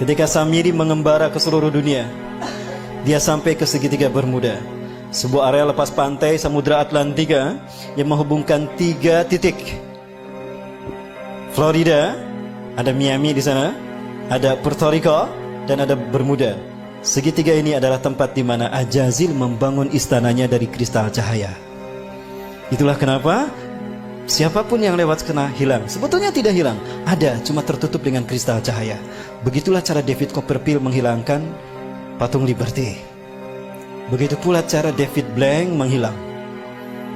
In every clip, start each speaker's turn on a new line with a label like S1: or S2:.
S1: Ketika Samiri mengembara ke seluruh dunia, dia sampai ke segitiga Bermuda, sebuah area lepas pantai Samudra Atlantika yang menghubungkan 3 titik. Florida, ada Miami di sana, ada Puerto Rico, dan ada Bermuda. Segitiga ini adalah tempat di mana Ajazil membangun istananya dari kristal cahaya. Itulah kenapa siapapun yang lewat kena hilang. Sebetulnya tidak hilang, ada, cuma tertutup dengan kristal cahaya. Begitulah cara David Copperfield menghilangkan patung Liberty. Begitu pula cara David Blank menghilang.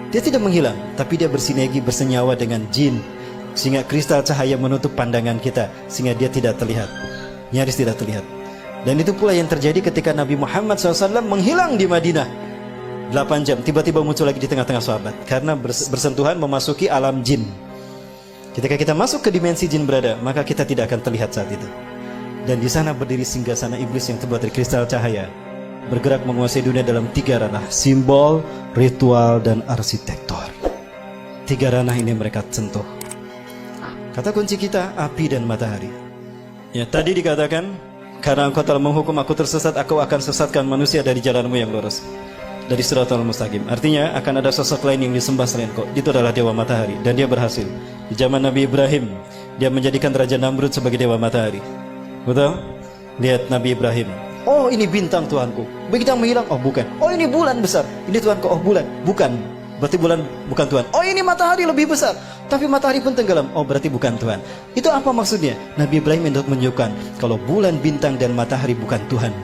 S1: Dia tidak menghilang, tapi dia bersinergi, bersenyawa dengan jin, sehingga kristal cahaya menutup pandangan kita, sehingga dia tidak terlihat, nyaris tidak terlihat. Dan itu pula yang terjadi ketika Nabi Muhammad SAW menghilang di Madinah 8 jam, tiba-tiba muncul lagi di tengah-tengah sahabat, karena bersentuhan memasuki alam jin. Ketika kita masuk ke dimensi jin berada, maka kita tidak akan terlihat saat itu. Dan di sana berdiri singgasana iblis yang terbuat dari kristal cahaya, bergerak menguasai dunia dalam 3 ranah: simbol, ritual, dan arsitektur. 3 ranah ini mereka sentuh. Kata kunci kita, api dan matahari. Ya, tadi dikatakan, karena engkau telah menghukum aku tersesat, aku akan sesatkan manusia dari jalanmu yang lurus, dari Siratal Mustaqim. Artinya akan ada sosok lain yang disembah selain kau. Itu adalah Dewa Matahari, dan dia berhasil. Di zaman Nabi Ibrahim, dia menjadikan Raja Namrud sebagai Dewa Matahari. Betul? Lihat Nabi Ibrahim, oh ini bintang Tuhanku. Begitu menghilang, oh bukan. Oh ini bulan besar, ini Tuhanku. Oh bulan, bukan. Berarti bulan bukan Tuhan. Oh ini matahari lebih besar, tapi matahari pun tenggelam. Oh berarti bukan Tuhan. Itu apa maksudnya? Nabi Ibrahim untuk menunjukkan kalau bulan, bintang, dan matahari bukan Tuhan.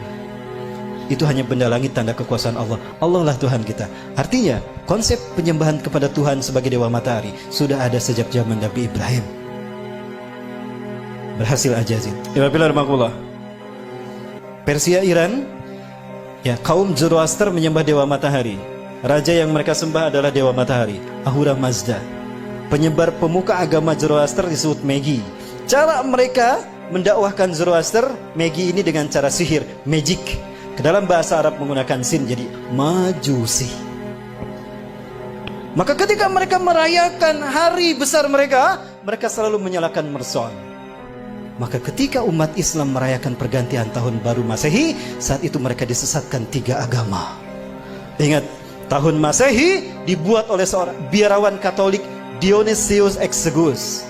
S1: Itu hanya benda langit, tanda kekuasaan Allah. Allah lah Tuhan kita. Artinya konsep penyembahan kepada Tuhan sebagai Dewa Matahari sudah ada sejak zaman Nabi Ibrahim. Berhasil Ajazil. Persia, Iran, ya, kaum Zoroaster menyembah Dewa Matahari. Raja yang mereka sembah adalah Dewa Matahari, Ahura Mazda. Penyebar pemuka agama Zoroaster disebut Magi. Cara mereka mendakwahkan Zoroaster, Magi ini dengan cara sihir, magic. Ke dalam bahasa Arab menggunakan sin, jadi majusi. Maka ketika mereka merayakan hari besar mereka, mereka selalu menyalakan mercon. Maka ketika umat Islam merayakan pergantian tahun baru Masehi, saat itu mereka disesatkan 3 agama. Ingat, tahun Masehi dibuat oleh seorang biarawan Katolik, Dionysius Exiguus.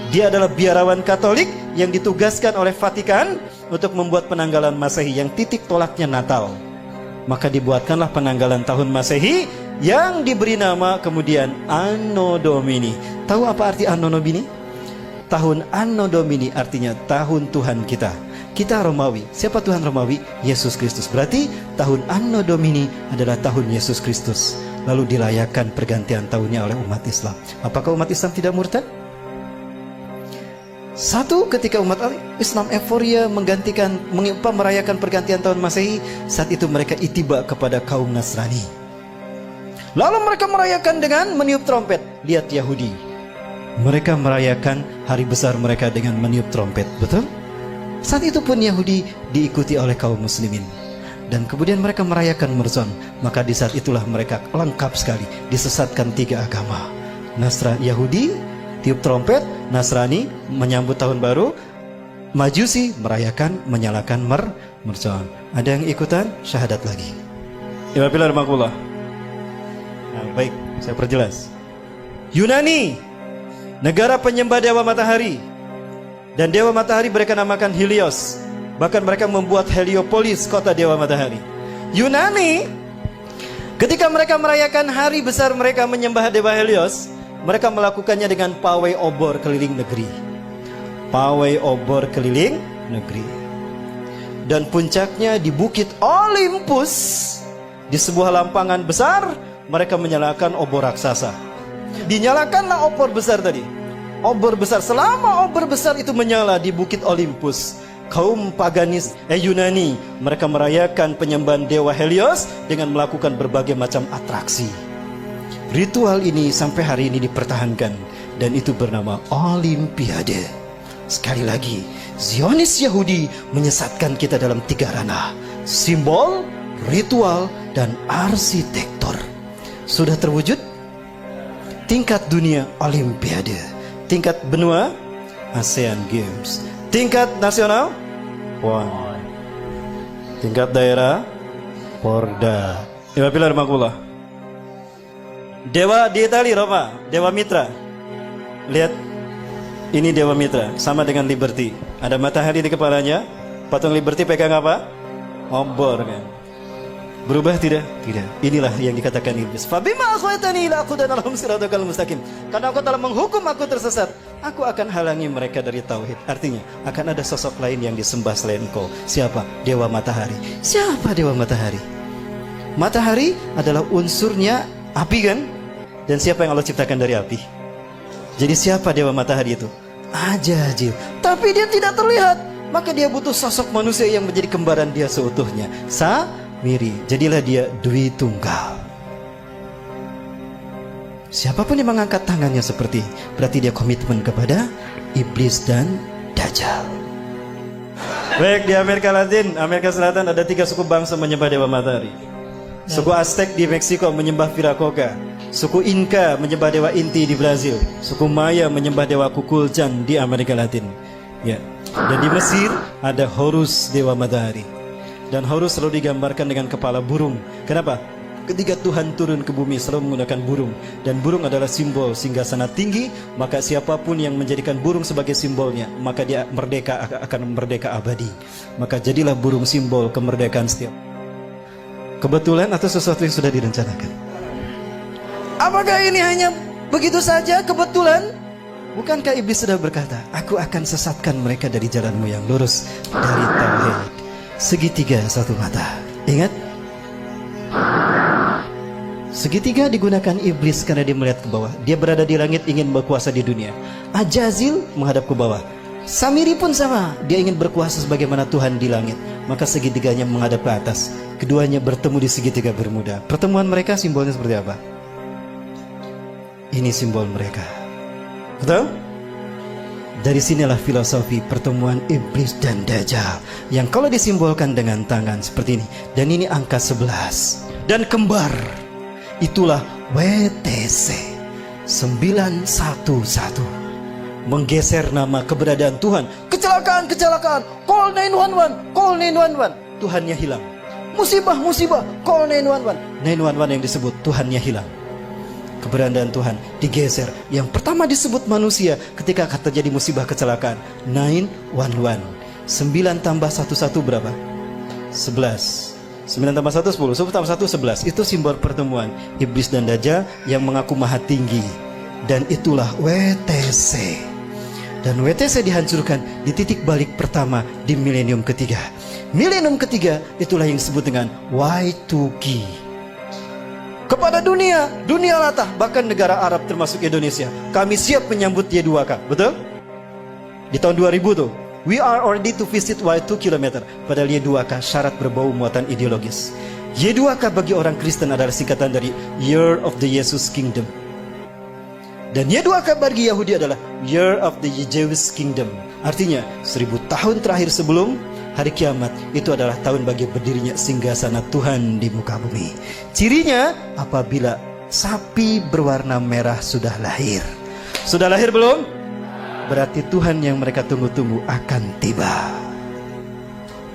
S1: Dia adalah biarawan Katolik yang ditugaskan oleh Vatikan untuk membuat penanggalan Masehi yang titik tolaknya Natal. Maka dibuatkanlah penanggalan tahun Masehi yang diberi nama kemudian Anno Domini. Tahu apa arti Anno Domini? Tahun Anno Domini artinya tahun Tuhan kita. Kita Romawi. Siapa Tuhan Romawi? Yesus Kristus. Berarti tahun Anno Domini adalah tahun Yesus Kristus. Lalu dirayakan pergantian tahunnya oleh umat Islam. Apakah umat Islam tidak murtad? Satu, ketika umat Islam euforia merayakan pergantian tahun Masehi, saat itu mereka itiba kepada kaum Nasrani. Lalu mereka merayakan dengan meniup trompet. Lihat Yahudi, mereka merayakan hari besar mereka dengan meniup trompet. Betul? Saat itu pun Yahudi diikuti oleh kaum muslimin. Dan kemudian mereka merayakan Merson. Maka di saat itulah mereka lengkap sekali, disesatkan 3 agama. Yahudi tiup trompet, Nasrani menyambut tahun baru, Majusi merayakan menyalakan mercon. Ada yang ikutan syahadat lagi. Nah, baik, saya perjelas. Yunani, negara penyembah Dewa Matahari. Dan Dewa Matahari mereka namakan Helios. Bahkan mereka membuat Heliopolis, kota Dewa Matahari. Yunani, ketika mereka merayakan hari besar mereka menyembah Dewa Helios, mereka melakukannya dengan pawai obor keliling negeri. Pawai obor keliling negeri. Dan puncaknya di Bukit Olympus, di sebuah lampangan besar, mereka menyalakan obor raksasa. Dinyalakanlah obor besar tadi. Obor besar, selama obor besar itu menyala di Bukit Olympus, kaum paganis Yunani, mereka merayakan penyembahan Dewa Helios dengan melakukan berbagai macam atraksi. Ritual ini sampai hari ini dipertahankan, dan itu bernama Olimpiade. Sekali lagi, Zionis Yahudi menyesatkan kita dalam 3 ranah: simbol, ritual, dan arsitektur. Sudah terwujud? Tingkat dunia Olimpiade, tingkat benua ASEAN Games, tingkat nasional PON. Tingkat daerah Porda. Ibapilar makulah. Dewa di Itali Roma, Dewa Mitra. Lihat, ini Dewa Mitra, sama dengan Liberty. Ada matahari di kepalanya. Patung Liberty pegang apa? Obor kan. Berubah tidak? Tidak. Inilah yang dikatakan iblis. Fabima akhwatani ila aqudan lahum siratal mustaqim. Karena engkau telah menghukum aku tersesat, aku akan halangi mereka dari tauhid. Artinya, akan ada sosok lain yang disembah selain engkau. Siapa? Dewa matahari. Siapa dewa matahari? Matahari adalah unsurnya api kan? Dan siapa yang Allah ciptakan dari api? Jadi siapa dewa matahari itu? Ajazil. Tapi dia tidak terlihat. Maka dia butuh sosok manusia yang menjadi kembaran dia seutuhnya. Samiri. Jadilah dia Dwi Tunggal. Siapapun yang mengangkat tangannya seperti ini, berarti dia komitmen kepada iblis dan Dajjal. Baik, di Amerika Latin, Amerika Selatan ada 3 suku bangsa menyembah dewa matahari. Suku Aztec di Meksiko menyembah Viracocha. Suku Inca menyembah dewa Inti di Brazil. Suku Maya menyembah dewa Kukulcan di Amerika Latin. Ya. Dan di Mesir ada Horus, dewa matahari. Dan Horus selalu digambarkan dengan kepala burung. Kenapa? Ketika Tuhan turun ke bumi selalu menggunakan burung. Dan burung adalah simbol singgasana tinggi. Maka siapapun yang menjadikan burung sebagai simbolnya, maka dia merdeka, akan merdeka abadi. Maka jadilah burung simbol kemerdekaan setiap. Kebetulan atau sesuatu yang sudah direncanakan? Apakah ini hanya begitu saja kebetulan? Bukankah iblis sudah berkata, aku akan sesatkan mereka dari jalanmu yang lurus, dari tauhid. Segitiga satu mata. Ingat? Segitiga digunakan iblis karena dia melihat ke bawah. Dia berada di langit ingin berkuasa di dunia. Ajazil menghadap ke bawah. Samiri pun sama. Dia ingin berkuasa sebagaimana Tuhan di langit. Maka segitiganya menghadap ke atas. Keduanya bertemu di segitiga Bermuda. Pertemuan mereka simbolnya seperti apa? Ini simbol mereka. Betul? Dari sinilah filosofi pertemuan iblis dan Dajjal, yang kalau disimbolkan dengan tangan seperti ini. Dan ini angka 11. Dan kembar. Itulah WTC 911. Menggeser nama keberadaan Tuhan. Kecelakaan, kecelakaan. Call 911, call 911. Tuhannya hilang. Musibah, musibah. Call 911. 911 yang disebut Tuhannya hilang. Keberadaan Tuhan digeser. Yang pertama disebut manusia ketika akan terjadi musibah kecelakaan. 911. 9 tambah 11 berapa? 11. 9 tambah 1 10. 10 tambah 1 11. Itu simbol pertemuan iblis dan Dajjal yang mengaku maha tinggi. Dan itulah WTC. Dan WTC dihancurkan di titik balik pertama di milenium ketiga. Milenium ketiga itulah yang disebut dengan Y2K. Kepada dunia, dunia latah, bahkan negara Arab termasuk Indonesia, kami siap menyambut Y2K, betul? Di tahun 2000 tuh, we are ready to visit Y2 km. Padahal Y2K syarat berbau muatan ideologis. Y2K bagi orang Kristen adalah singkatan dari Year of the Jesus Kingdom. Dan Y2K bagi Yahudi adalah Year of the Jewish Kingdom. Artinya 1000 tahun terakhir sebelum hari kiamat, itu adalah tahun bagi berdirinya singgasana Tuhan di muka bumi. Cirinya apabila sapi berwarna merah sudah lahir. Sudah lahir belum? Berarti Tuhan yang mereka tunggu-tunggu akan tiba.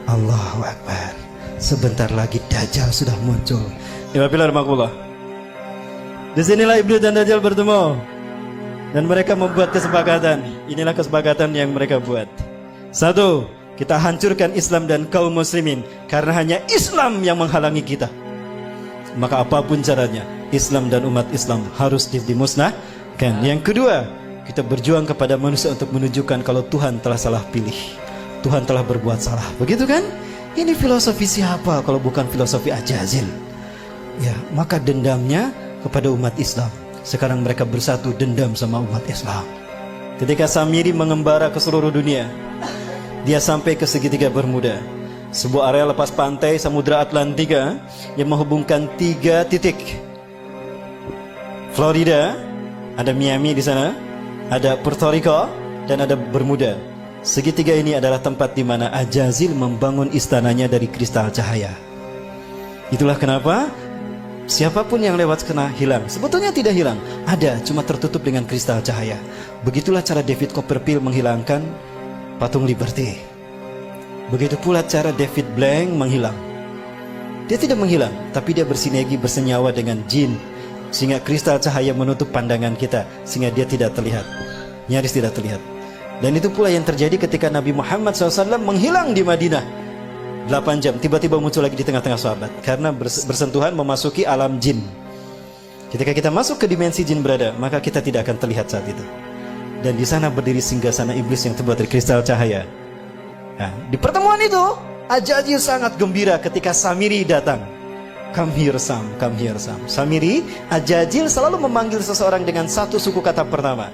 S1: Allahu Akbar. Sebentar lagi Dajjal sudah muncul. Ibapilar makulah. Disinilah iblis dan Dajjal bertemu. Dan mereka membuat kesepakatan. Inilah kesepakatan yang mereka buat. 1. Kita hancurkan Islam dan kaum muslimin. Karena hanya Islam yang menghalangi kita. Maka apapun caranya, Islam dan umat Islam harus dimusnahkan. Yang kedua, kita berjuang kepada manusia untuk menunjukkan kalau Tuhan telah salah pilih. Tuhan telah berbuat salah. Begitu kan? Ini filosofi siapa kalau bukan filosofi Ajazil? Ya, maka dendamnya kepada umat Islam. Sekarang mereka bersatu dendam sama umat Islam. Ketika Samiri mengembara ke seluruh dunia, dia sampai ke segitiga Bermuda, sebuah area lepas pantai Samudra Atlantika yang menghubungkan 3 titik. Florida, ada Miami di sana, ada Puerto Rico, dan ada Bermuda. Segitiga ini adalah tempat di mana Ajazil membangun istananya dari kristal cahaya. Itulah kenapa siapapun yang lewat kena hilang. Sebetulnya tidak hilang, ada, cuma tertutup dengan kristal cahaya. Begitulah cara David Copperfield menghilangkan patung Liberty. Begitu pula cara David Blank menghilang. Dia tidak menghilang, tapi dia bersinergi, bersenyawa dengan jin, sehingga kristal cahaya menutup pandangan kita, sehingga dia tidak terlihat, nyaris tidak terlihat. Dan itu pula yang terjadi ketika Nabi Muhammad SAW menghilang di Madinah 8 jam, tiba-tiba muncul lagi di tengah-tengah sahabat, karena bersentuhan memasuki alam jin. Ketika kita masuk ke dimensi jin berada, maka kita tidak akan terlihat saat itu. Dan di sana berdiri singgasana iblis yang terbuat dari kristal cahaya. Nah, di pertemuan itu Ajajil sangat gembira ketika Samiri datang. Come here Sam, come here Sam. Samiri, Ajajil selalu memanggil seseorang dengan satu suku kata pertama.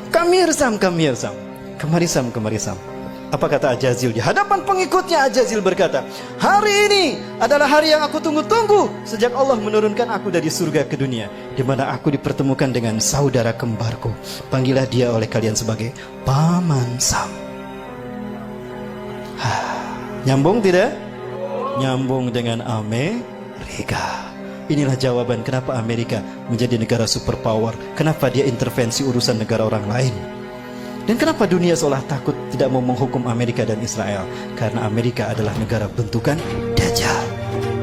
S1: Come here Sam, come here Sam. Kemari Sam, kemari Sam. Apa kata Ajajil? Di hadapan pengikutnya Ajajil berkata, hari ini adalah hari yang aku tunggu-tunggu sejak Allah menurunkan aku dari surga ke dunia, di mana aku dipertemukan dengan saudara kembarku. Panggillah dia oleh kalian sebagai Paman Sam. Nyambung tidak? Nyambung dengan Amerika. Inilah jawaban kenapa Amerika menjadi negara superpower. Kenapa dia intervensi urusan negara orang lain. Dan kenapa dunia seolah takut tidak mau menghukum Amerika dan Israel. Karena Amerika adalah negara bentukan Dajjal.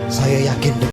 S1: Saya yakin